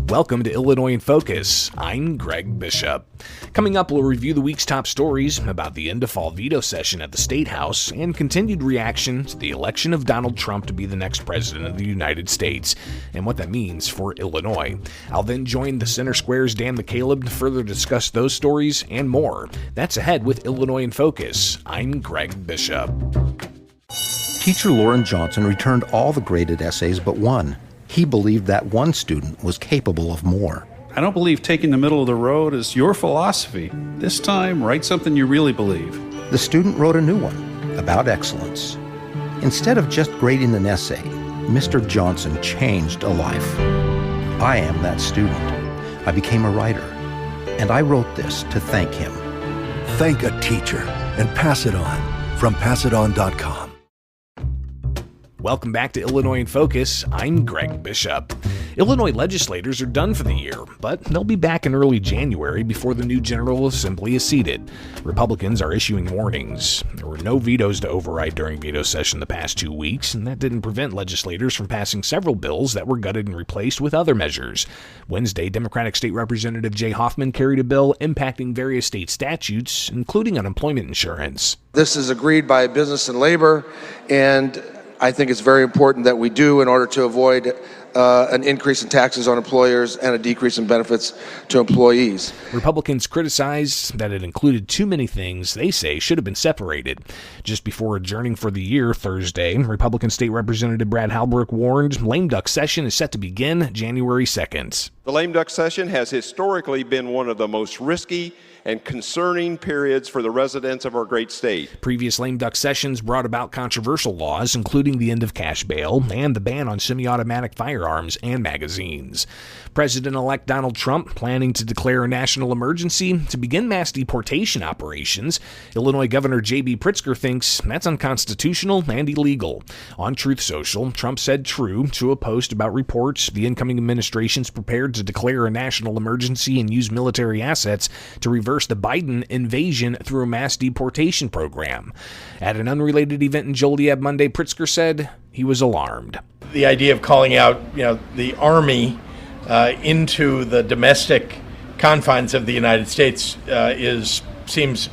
Welcome to Illinois in Focus. I'm Greg Bishop. Coming up, we'll review the week's top stories about the end-of-fall veto session at the State House and continued reaction to the election of Donald Trump to be the next president of the United States and what that means for Illinois. I'll then join the Center Square's Dan McCaleb to further discuss those stories and more. That's ahead with Illinois in Focus. I'm Greg Bishop. Teacher Lauren Johnson returned all the graded essays but one. He believed that one student was capable of more. I don't believe taking the middle of the road is your philosophy. This time, write something you really believe. The student wrote a new one about excellence. Instead of just grading an essay, Mr. Johnson changed a life. I am that student. I became a writer, and I wrote this to thank him. Thank a teacher and pass it on from passiton.com. Welcome back to Illinois in Focus. I'm Greg Bishop. Illinois legislators are done for the year, but they'll be back in early January before the new General Assembly is seated. Republicans are issuing warnings. There were no vetoes to override during veto session the past 2 weeks, and that didn't prevent legislators from passing several bills that were gutted and replaced with other measures. Wednesday, Democratic State Representative Hoffman carried a bill impacting various state statutes, including unemployment insurance. This is agreed by business and labor, and I think it's very important that we do in order to avoid an increase in taxes on employers and a decrease in benefits to employees. Republicans criticize that it included too many things they say should have been separated. Just before adjourning for the year Thursday, Republican State Representative Brad Halbrook warned lame duck session is set to begin January 2nd. The lame duck session has historically been one of the most risky and concerning periods for the residents of our great state. Previous lame duck sessions brought about controversial laws, including the end of cash bail and the ban on semi-automatic firearms and magazines. President-elect Donald Trump planning to declare a national emergency to begin mass deportation operations. Illinois Governor J.B. Pritzker thinks that's unconstitutional and illegal. On Truth Social, Trump said true to a post about reports the incoming administration's prepared to declare a national emergency and use military assets to reverse the Biden invasion through a mass deportation program. At an unrelated event in Joliet Monday, Pritzker said he was alarmed. The idea of calling out, the Army into the domestic confines of the United States seems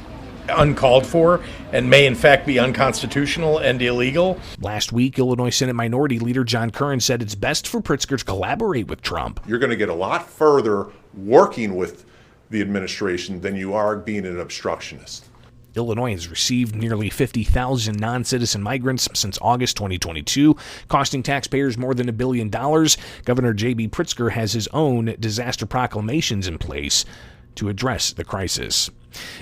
uncalled for and may in fact be unconstitutional and illegal. Last week, Illinois Senate Minority Leader John Curran said it's best for Pritzker to collaborate with Trump. You're going to get a lot further working with the administration than you are being an obstructionist. Illinois has received nearly 50,000 non-citizen migrants since August 2022, costing taxpayers more than $1 billion. Governor J.B. Pritzker has his own disaster proclamations in place to address the crisis.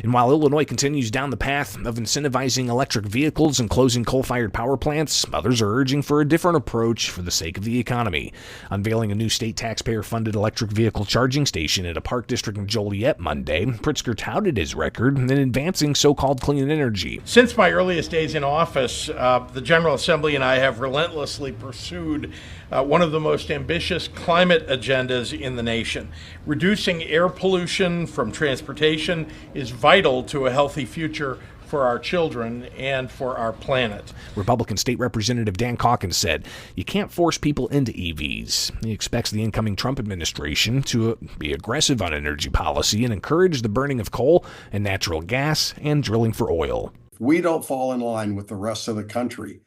And while Illinois continues down the path of incentivizing electric vehicles and closing coal-fired power plants, others are urging for a different approach for the sake of the economy. Unveiling a new state taxpayer-funded electric vehicle charging station at a park district in Joliet Monday, Pritzker touted his record in advancing so-called clean energy. Since my earliest days in office, the General Assembly and I have relentlessly pursued one of the most ambitious climate agendas in the nation. Reducing air pollution from transportation is vital to a healthy future for our children and for our planet. Republican State Representative Dan Calkins said, "You can't force people into EVs." He expects the incoming Trump administration to be aggressive on energy policy and encourage the burning of coal and natural gas and drilling for oil. If we don't fall in line with the rest of the country,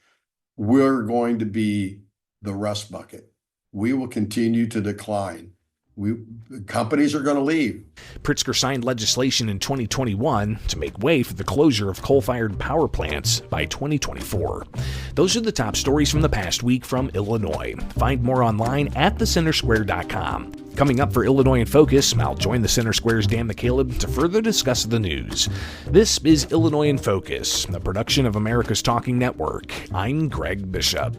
we're going to be the rust bucket. We will continue to decline. Companies are going to leave. Pritzker signed legislation in 2021 to make way for the closure of coal-fired power plants by 2024. Those are the top stories from the past week from Illinois. Find more online at thecentersquare.com. Coming up for Illinois in Focus, I'll join the Center Square's Dan McCaleb to further discuss the news. This is Illinois in Focus, a production of America's Talking Network. I'm Greg Bishop.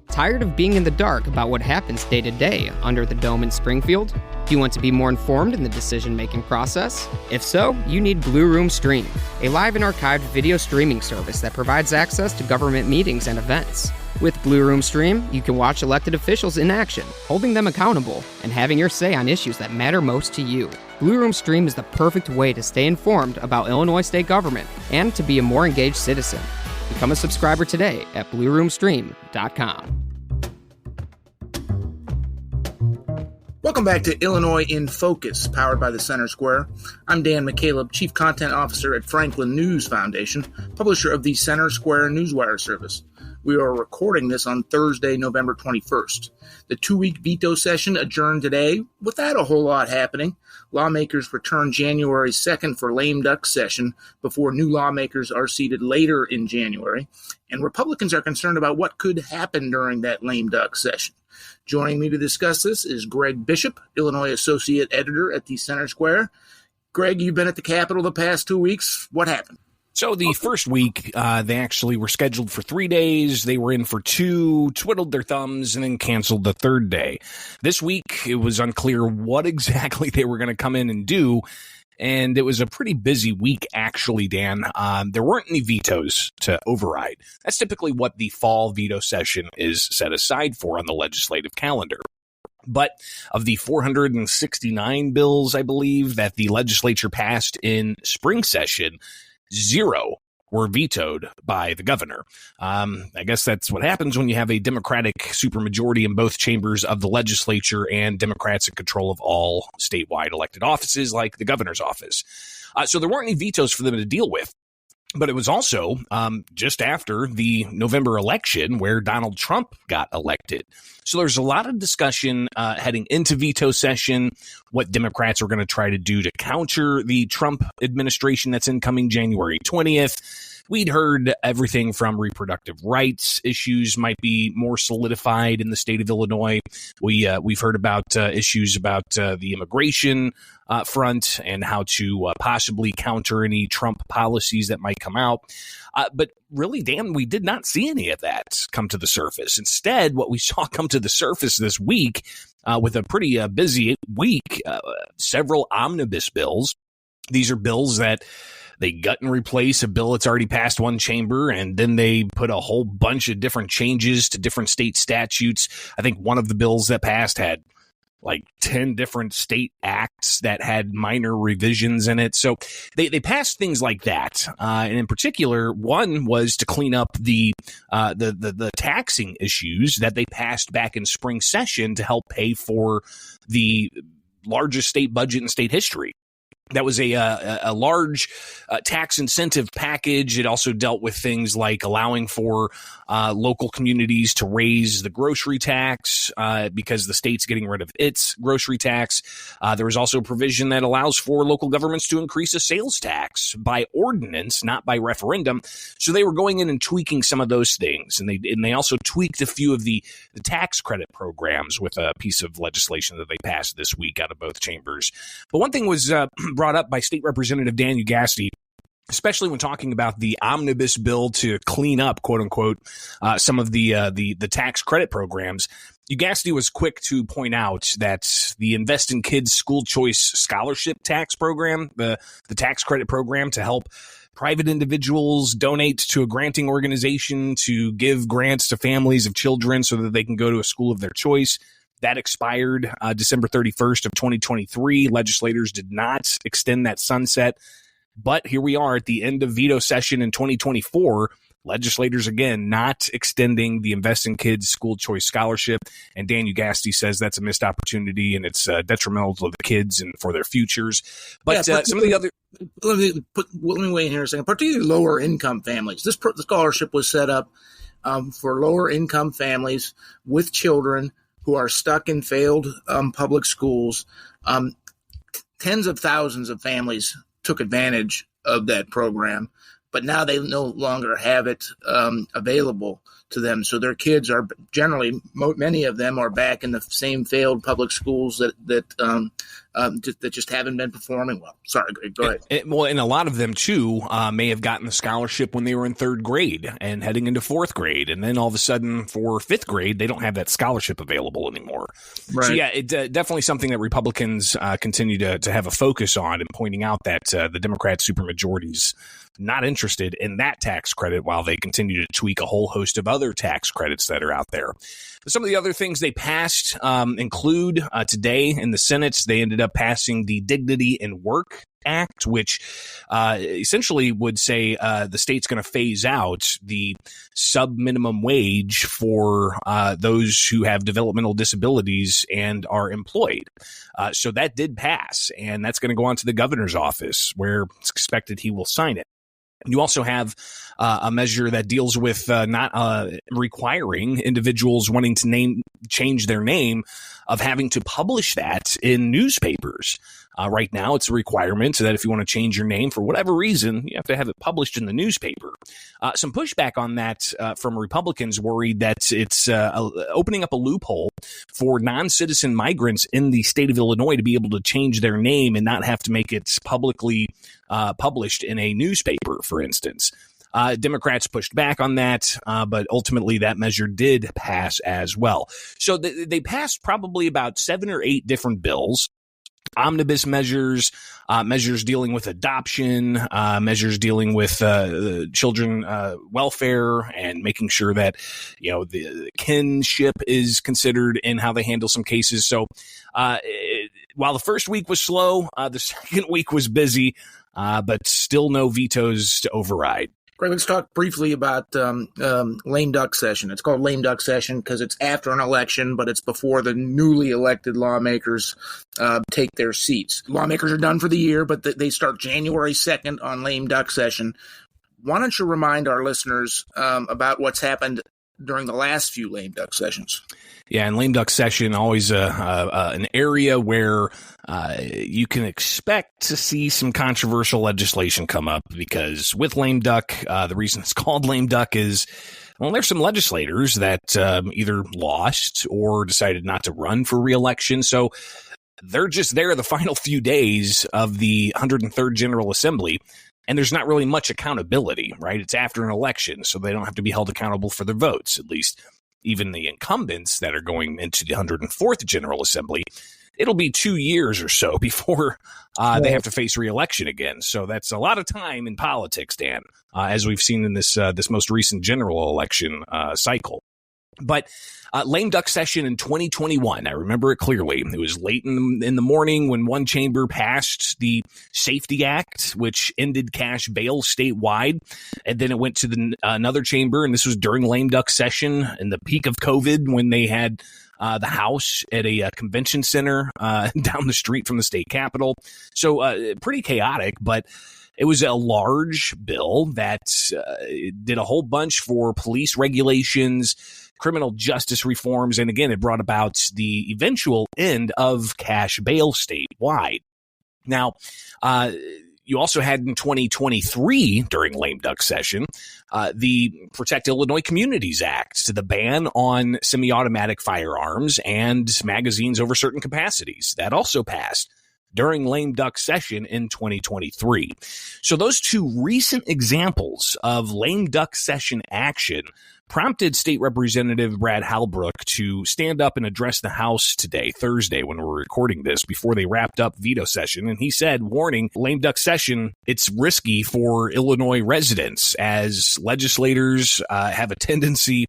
Tired of being in the dark about what happens day to day under the dome in Springfield? Do you want to be more informed in the decision-making process? If so, you need Blue Room Stream, a live and archived video streaming service that provides access to government meetings and events. With Blue Room Stream, you can watch elected officials in action, holding them accountable, and having your say on issues that matter most to you. Blue Room Stream is the perfect way to stay informed about Illinois state government and to be a more engaged citizen. Become a subscriber today at blueroomstream.com. Welcome back to Illinois in Focus, powered by the Center Square. I'm Dan McCaleb, Chief Content Officer at Franklin News Foundation, publisher of the Center Square Newswire service. We are recording this on Thursday, November 21st. The 2-week veto session adjourned today without a whole lot happening. Lawmakers return January 2nd for lame duck session before new lawmakers are seated later in January. And Republicans are concerned about what could happen during that lame duck session. Joining me to discuss this is Greg Bishop, Illinois Associate Editor at the Center Square. Greg, you've been at the Capitol the past 2 weeks. What happened? So the first week, they actually were scheduled for 3 days. They were in for 2, twiddled their thumbs, and then canceled the third day. This week, it was unclear what exactly they were going to come in and do. And it was a pretty busy week, actually, Dan. There weren't any vetoes to override. That's typically what the fall veto session is set aside for on the legislative calendar. But of the 469 bills, I believe, that the legislature passed in spring session, 0 were vetoed by the governor. I guess that's what happens when you have a Democratic supermajority in both chambers of the legislature and Democrats in control of all statewide elected offices like the governor's office. So there weren't any vetoes for them to deal with. But it was also just after the November election where Donald Trump got elected. So there's a lot of discussion heading into veto session, what Democrats are going to try to do to counter the Trump administration that's incoming January 20th. We'd heard everything from reproductive rights issues might be more solidified in the state of Illinois. We've heard about issues about the immigration front and how to possibly counter any Trump policies that might come out. But really, Dan, we did not see any of that come to the surface. Instead, what we saw come to the surface this week with a pretty busy week, several omnibus bills. These are bills that they gut and replace a bill that's already passed one chamber, and then they put a whole bunch of different changes to different state statutes. I think one of the bills that passed had like 10 different state acts that had minor revisions in it. So they passed things like that. And in particular, one was to clean up the taxing issues that they passed back in spring session to help pay for the largest state budget in state history. That was a large tax incentive package. It also dealt with things like allowing for local communities to raise the grocery tax because the state's getting rid of its grocery tax. There was also a provision that allows for local governments to increase a sales tax by ordinance, not by referendum. So they were going in and tweaking some of those things. And they also tweaked a few of the tax credit programs with a piece of legislation that they passed this week out of both chambers. But one thing was brought up by State Representative Dan Ugasti, especially when talking about the omnibus bill to clean up, quote unquote, some of the tax credit programs. Ugasti was quick to point out that the Invest in Kids School Choice Scholarship Tax Program, the tax credit program to help private individuals donate to a granting organization to give grants to families of children so that they can go to a school of their choice, that expired December 31st of 2023. Legislators did not extend that sunset. But here we are at the end of veto session in 2024. Legislators, again, not extending the Invest in Kids School Choice Scholarship. And Dan Ugasti says that's a missed opportunity and it's detrimental to the kids and for their futures. But some of the other... Let me weigh in here a second. Particularly lower income families. This scholarship was set up for lower income families with children who are stuck in failed public schools. Tens of thousands of families took advantage of that program, but now they no longer have it available to them. So their kids are generally, many of them are back in the same failed public schools that just haven't been performing well. Sorry, go ahead. And a lot of them, too, may have gotten the scholarship when they were in third grade and heading into fourth grade. And then all of a sudden for fifth grade, they don't have that scholarship available anymore. Right. So, yeah, it definitely something that Republicans continue to have a focus on and pointing out that the Democrat supermajorities not interested in that tax credit while they continue to tweak a whole host of other tax credits that are out there. Some of the other things they passed include today in the Senate, they ended up passing the Dignity in Work Act, which essentially would say the state's going to phase out the sub-minimum wage for those who have developmental disabilities and are employed. So that did pass, and that's going to go on to the governor's office, where it's expected he will sign it. You also have a measure that deals with not requiring individuals wanting to change their name of having to publish that in newspapers. Right now, it's a requirement so that if you want to change your name for whatever reason, you have to have it published in the newspaper. Some pushback on that from Republicans worried that it's opening up a loophole for non-citizen migrants in the state of Illinois to be able to change their name and not have to make it publicly published in a newspaper, for instance. Democrats pushed back on that, but ultimately that measure did pass as well. So they passed probably about 7 or 8 different bills. Omnibus measures, measures dealing with adoption, measures dealing with children welfare and making sure that, the kinship is considered in how they handle some cases. So while the first week was slow, the second week was busy, but still no vetoes to override. Greg, let's talk briefly about lame duck session. It's called lame duck session because it's after an election, but it's before the newly elected lawmakers take their seats. Lawmakers are done for the year, but they start January 2nd on lame duck session. Why don't you remind our listeners about what's happened during the last few lame duck sessions? Yeah, and lame duck session, always an area where you can expect to see some controversial legislation come up, because with lame duck, the reason it's called lame duck is, well, there's some legislators that either lost or decided not to run for re-election. So they're just there the final few days of the 103rd General Assembly. And there's not really much accountability, right? It's after an election, so they don't have to be held accountable for their votes, at least even the incumbents that are going into the 104th General Assembly. It'll be 2 years or so before they have to face re-election again. So that's a lot of time in politics, Dan, as we've seen in this most recent general election cycle. But lame duck session in 2021, I remember it clearly. It was late in the morning when one chamber passed the Safety Act, which ended cash bail statewide. And then it went to another chamber, and this was during lame duck session in the peak of COVID, when they had the House at a convention center down the street from the state capitol. So pretty chaotic, but it was a large bill that did a whole bunch for police regulations, criminal justice reforms, and again, it brought about the eventual end of cash bail statewide. Now, you also had in 2023, during lame duck session, the Protect Illinois Communities Act, to the ban on semi-automatic firearms and magazines over certain capacities. That also passed during lame duck session in 2023. So those two recent examples of lame duck session action prompted State Representative Brad Halbrook to stand up and address the House today, Thursday, when we're recording this, before they wrapped up veto session. And he said, warning, lame duck session, it's risky for Illinois residents, as legislators have a tendency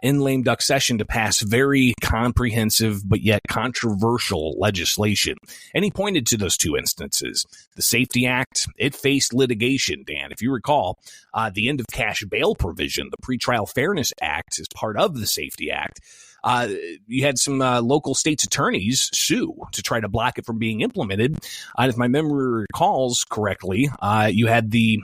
in lame duck session to pass very comprehensive but yet controversial legislation. And he pointed to those two instances. The Safety Act, it faced litigation, Dan. If you recall, the end of cash bail provision, the Pretrial Fairness Act, is part of the Safety Act. You had some local states' attorneys sue to try to block it from being implemented. And if my memory recalls correctly, you had the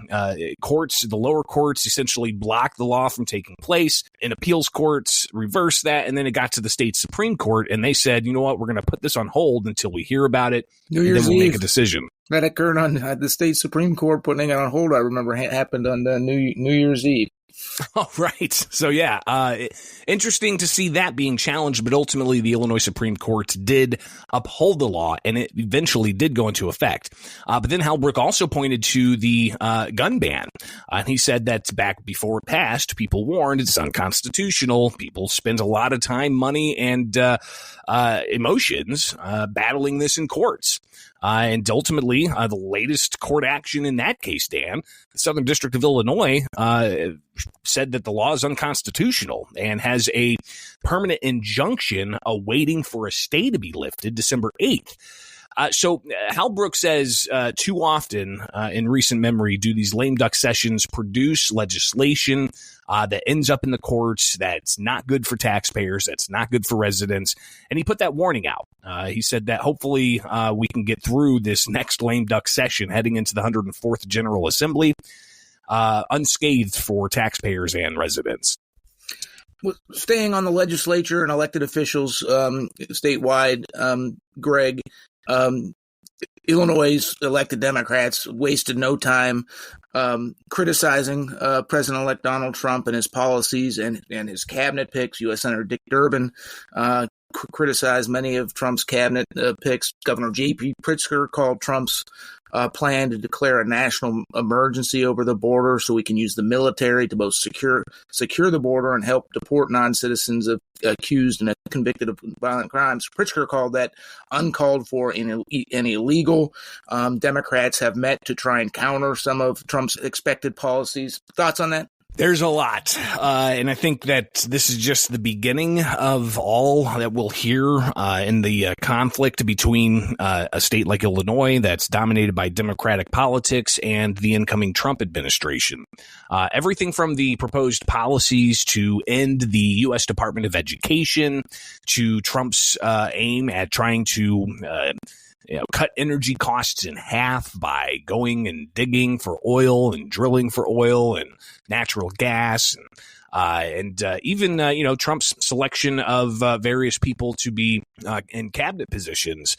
courts, the lower courts, essentially block the law from taking place, and appeals courts reversed that, and then it got to the state Supreme Court, and they said, you know what, we're going to put this on hold until we hear about it, and then we'll make a decision. That occurred on the state Supreme Court putting it on hold. I remember happened on the New Year's Eve. Oh, right. So, yeah, interesting to see that being challenged, but ultimately the Illinois Supreme Court did uphold the law, and it eventually did go into effect. But then Halbrook also pointed to the gun ban, and he said that back before it passed, people warned it's unconstitutional. People spend a lot of time, money, and emotions battling this in courts. And ultimately, the latest court action in that case, Dan, the Southern District of Illinois said that the law is unconstitutional and has a permanent injunction awaiting for a stay to be lifted December 8th. So Hal Brooks says too often in recent memory do these lame duck sessions produce legislation that ends up in the courts that's not good for taxpayers, that's not good for residents. And he put that warning out. He said that hopefully we can get through this next lame duck session heading into the 104th General Assembly unscathed for taxpayers and residents. Staying on the legislature and elected officials statewide, Greg, Illinois' elected Democrats wasted no time criticizing President-elect Donald Trump and his policies and his cabinet picks. U.S. Senator Dick Durbin criticized many of Trump's cabinet picks. Governor J.B. Pritzker called Trump's plan to declare a national emergency over the border so we can use the military to both secure the border and help deport non-citizens accused and convicted of violent crimes. Pritzker called that uncalled for and illegal. Democrats have met to try and counter some of Trump's expected policies. Thoughts on that? There's a lot, and I think that this is just the beginning of all that we'll hear in the conflict between a state like Illinois that's dominated by Democratic politics and the incoming Trump administration. Everything from the proposed policies to end the U.S. Department of Education to Trump's aim at trying to cut energy costs in half by going and digging for oil and drilling for oil and natural gas, and even Trump's selection of various people to be in cabinet positions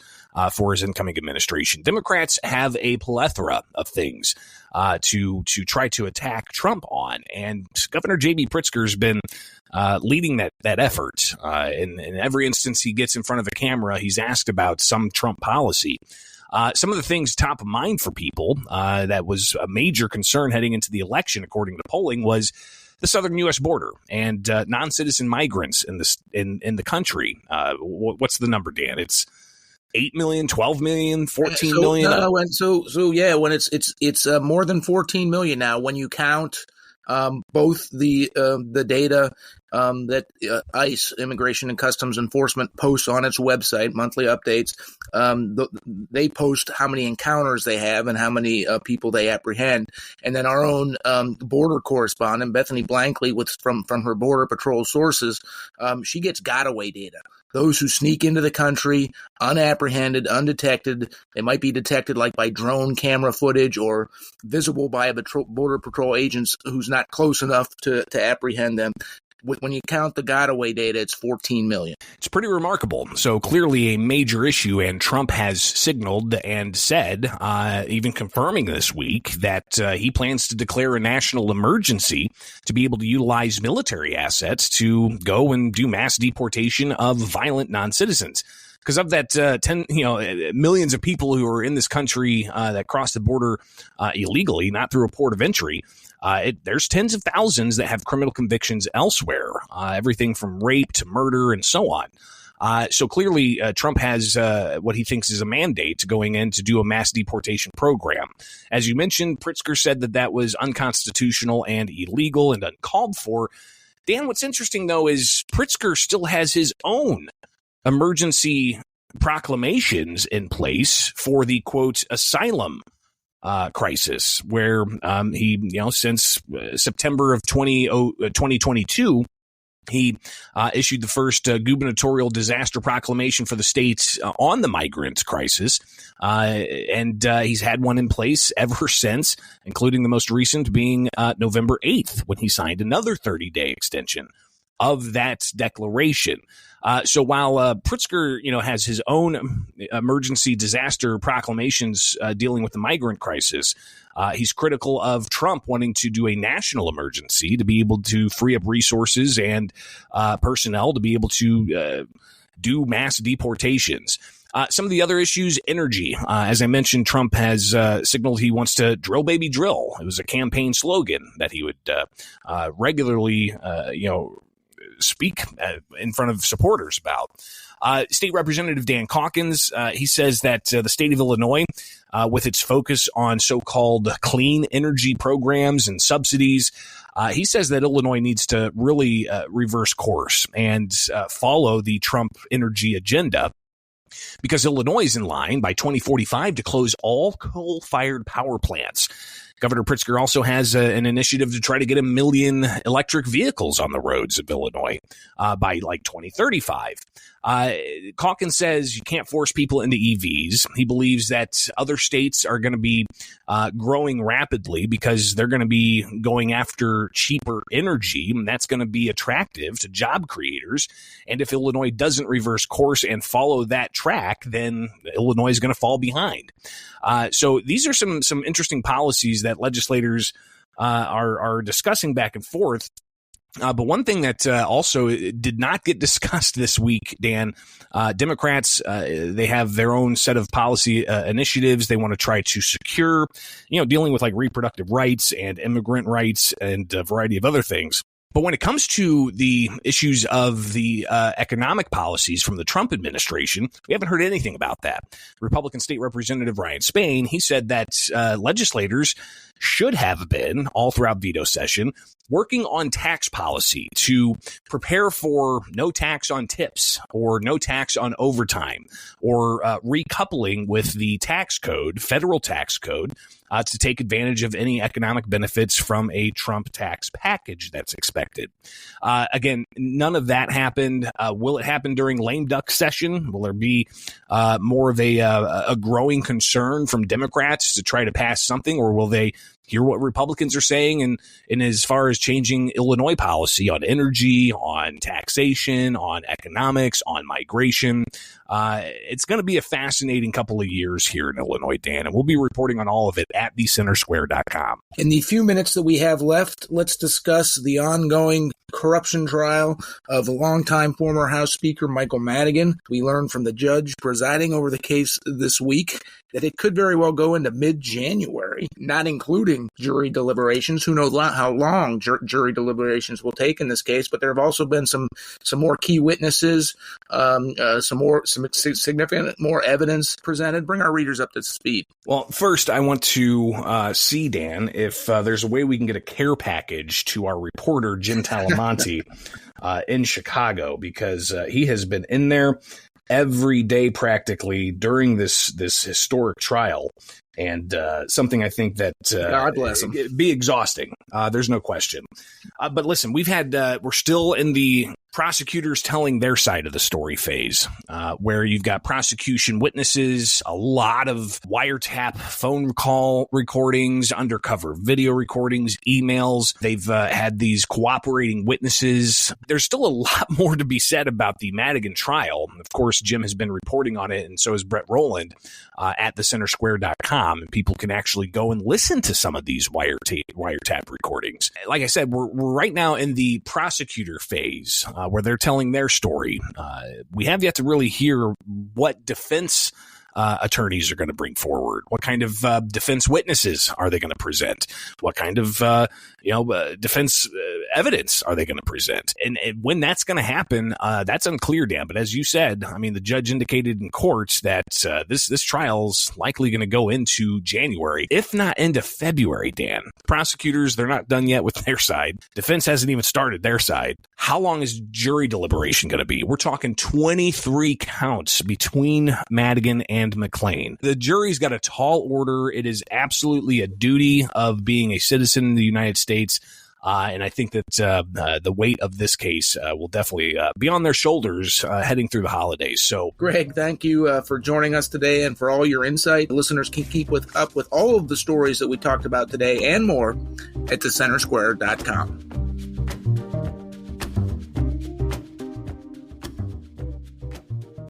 for his incoming administration. Democrats have a plethora of things to try to attack Trump on, and Governor J.B. Pritzker's been leading that effort. In every instance he gets in front of a camera, he's asked about some Trump policy. Some of the things top of mind for people that was a major concern heading into the election, according to polling, was the southern U.S. border and non-citizen migrants in the country. What's the number, Dan? It's 8 million, 12 million, 14 million. When it's more than 14 million now when you count both the data that ICE, Immigration and Customs Enforcement, posts on its website, monthly updates. They post how many encounters they have and how many people they apprehend. And then our own border correspondent, Bethany Blankley, from her Border Patrol sources, she gets gotaway data. Those who sneak into the country unapprehended, undetected, they might be detected like by drone camera footage or visible by a Border Patrol agents who's not close enough to apprehend them. When you count the gotaway data, it's 14 million. It's pretty remarkable. So clearly a major issue, and Trump has signaled and said, even confirming this week, that he plans to declare a national emergency to be able to utilize military assets to go and do mass deportation of violent non-citizens. Because of that millions of people who are in this country that cross the border illegally, not through a port of entry, there's tens of thousands that have criminal convictions elsewhere, everything from rape to murder and so on. So clearly, Trump has what he thinks is a mandate going in to do a mass deportation program. As you mentioned, Pritzker said that was unconstitutional and illegal and uncalled for. Dan, what's interesting, though, is Pritzker still has his own emergency proclamations in place for the, quote, asylum crisis, where he, since September of 2022, he issued the first gubernatorial disaster proclamation for the states on the migrant crisis. And he's had one in place ever since, including the most recent being November 8th, when he signed another 30-day extension of that declaration. So while Pritzker, has his own emergency disaster proclamations dealing with the migrant crisis, he's critical of Trump wanting to do a national emergency to be able to free up resources and personnel to be able to do mass deportations. Some of the other issues, energy. As I mentioned, Trump has signaled he wants to drill, baby, drill. It was a campaign slogan that he would regularly, speak in front of supporters about. State Representative Dan Calkins, he says that the state of Illinois, with its focus on so-called clean energy programs and subsidies, he says that Illinois needs to really reverse course and follow the Trump energy agenda because Illinois is in line by 2045 to close all coal-fired power plants. Governor Pritzker also has an initiative to try to get 1 million electric vehicles on the roads of Illinois by like 2035. Calkins says you can't force people into EVs. He believes that other states are going to be growing rapidly because they're going to be going after cheaper energy, and that's going to be attractive to job creators. And if Illinois doesn't reverse course and follow that track, then Illinois is going to fall behind. So these are some interesting policies that legislators are discussing back and forth. But one thing that also did not get discussed this week, Dan, Democrats, they have their own set of policy initiatives they want to try to secure, dealing with like reproductive rights and immigrant rights and a variety of other things. But when it comes to the issues of the economic policies from the Trump administration, we haven't heard anything about that. Republican State Representative Ryan Spain, he said that legislators should have been, all throughout veto session, working on tax policy to prepare for no tax on tips or no tax on overtime or recoupling with the tax code, federal tax code, to take advantage of any economic benefits from a Trump tax package that's expected. Again, none of that happened. Will it happen during lame duck session? Will there be more of a growing concern from Democrats to try to pass something, or will they hear what Republicans are saying and as far as changing Illinois policy on energy, on taxation, on economics, on migration? It's going to be a fascinating couple of years here in Illinois, Dan, and we'll be reporting on all of it at thecentersquare.com. In the few minutes that we have left, let's discuss the ongoing corruption trial of longtime former House Speaker Michael Madigan. We learned from the judge presiding over the case this week that it could very well go into mid-January, not including jury deliberations. Who knows how long jury deliberations will take in this case, but there have also been some more key witnesses, some significant more evidence presented. Bring our readers up to speed. Well, first, I want to see, Dan, if there's a way we can get a care package to our reporter, Jim Talamonte, in Chicago, because he has been in there every day practically during this historic trial. And something I think that God bless him. It'd be exhausting. There's no question. But listen, we're still in the prosecutors telling their side of the story phase, where you've got prosecution witnesses, a lot of wiretap phone call recordings, undercover video recordings, emails. They've had these cooperating witnesses. There's still a lot more to be said about the Madigan trial. Of course, Jim has been reporting on it, and so has Brett Rowland at thecentersquare.com. And people can actually go and listen to some of these wiretap recordings. Like I said, we're right now in the prosecutor phase, where they're telling their story. We have yet to really hear what defense attorneys are going to bring forward. What kind of defense witnesses are they going to present? What kind of defense evidence are they going to present? And when that's going to happen, that's unclear, Dan. But as you said, I mean, the judge indicated in courts that this trial's likely going to go into January, if not into February, Dan. Prosecutors, they're not done yet with their side. Defense hasn't even started their side. How long is jury deliberation going to be? We're talking 23 counts between Madigan and McLean. The jury's got a tall order. It is absolutely a duty of being a citizen in the United States. And I think that the weight of this case will definitely be on their shoulders heading through the holidays. So, Greg, thank you for joining us today and for all your insight. Listeners can keep up with all of the stories that we talked about today and more at thecentersquare.com.